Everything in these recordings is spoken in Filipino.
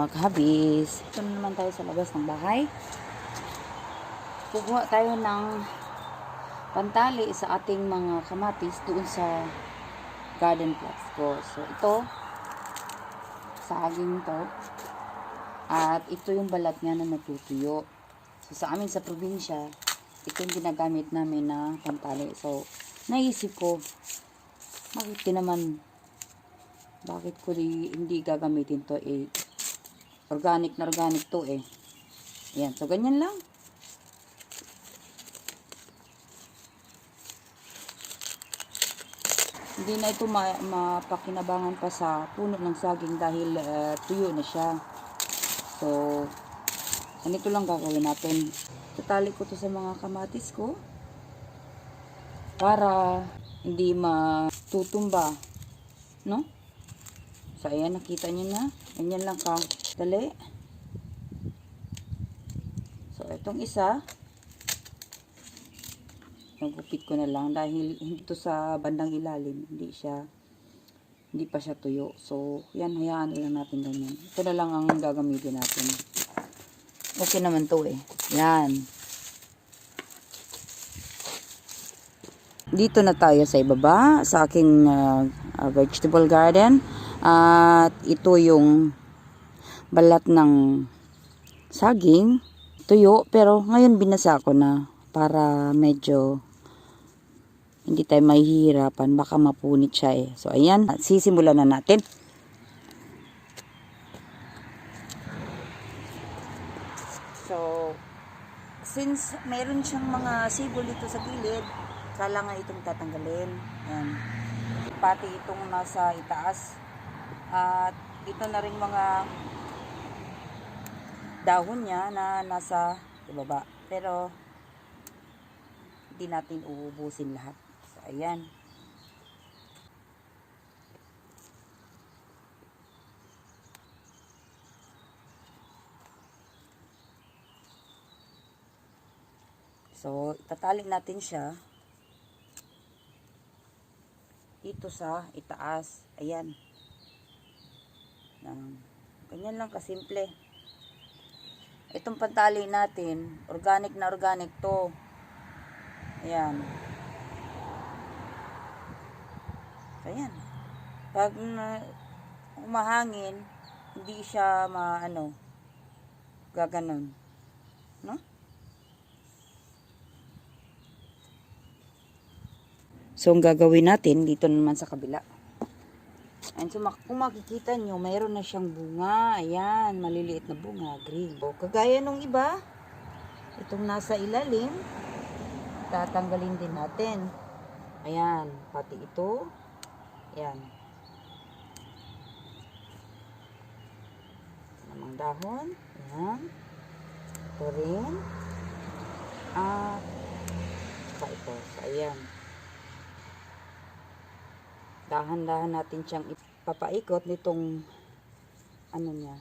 mga kahabis. Ito na naman tayo sa labas ng bahay. Kukuha tayo ng pantali sa ating mga kamatis doon sa garden plots ko. So ito, saging to. At ito yung balat niya na natutuyo. So sa amin sa probinsya, ito yung ginagamit namin na pantali. So naisip ko, bakit ko hindi gagamitin to organic na organic to Ayan, so ganyan lang. Hindi na ito mapakinabangan pa sa puno ng saging dahil tuyo na siya. So, ganito lang gagawin natin. Tatali ko to sa mga kamatis ko para hindi matutumba, no? So, ayan, nakita nyo na. Ganyan lang ka. Dali. So, itong isa, nagupit ko na lang dahil hindi to sa bandang ilalim. Hindi pa siya tuyo. So, yan, hayaan na lang natin ganyan. Ito na lang ang gagamitin natin. Okay naman to Yan. Dito na tayo sa ibaba, sa aking vegetable garden. At ito yung balat ng saging, tuyo, pero ngayon binasa ko na para medyo hindi tayo mahihirapan, baka mapunit siya So ayan, sisimulan na natin. So since meron siyang mga sibol dito sa gilid, kailangan itong tatanggalin. Ayan. Pati itong nasa itaas. At ito na rin mga dahon niya na nasa ibaba. Pero hindi natin uubusin lahat. So, ayan. So, itatali natin siya dito sa itaas. Ayan. Ganyan lang kasimple. Itong pantali natin, organic na organic to. Ayan. Ayan. Pag umahangin, hindi siya gaganon. No? So, ang gagawin natin, dito naman sa kabila. And so, kung makikita nyo, mayroon na siyang bunga. Ayan, maliliit na bunga, green. So, kagaya nung iba, itong nasa ilalim, tatanggalin din natin. Ayan, pati ito. Ayan. Namang dahon. Ayan. Ito rin. At saka ito. So, ayan. Dahan-dahan natin siyang ipapaikot nitong niya.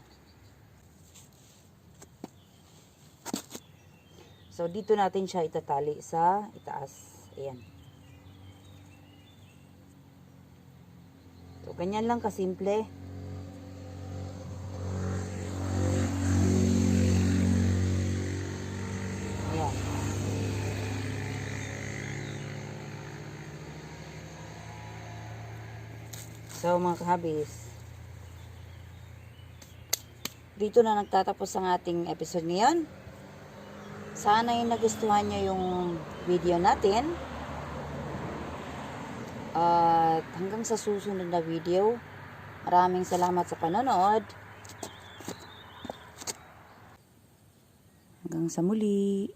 So, dito natin siya itatali sa itaas. Ayan. So, ganyan lang kasimple. Ayan. So, mga kahabis, dito na nagtatapos ang ating episode ngayon. Sana yung nagustuhan nyo yung video natin. At hanggang sa susunod na video, maraming salamat sa panonood. Hanggang sa muli.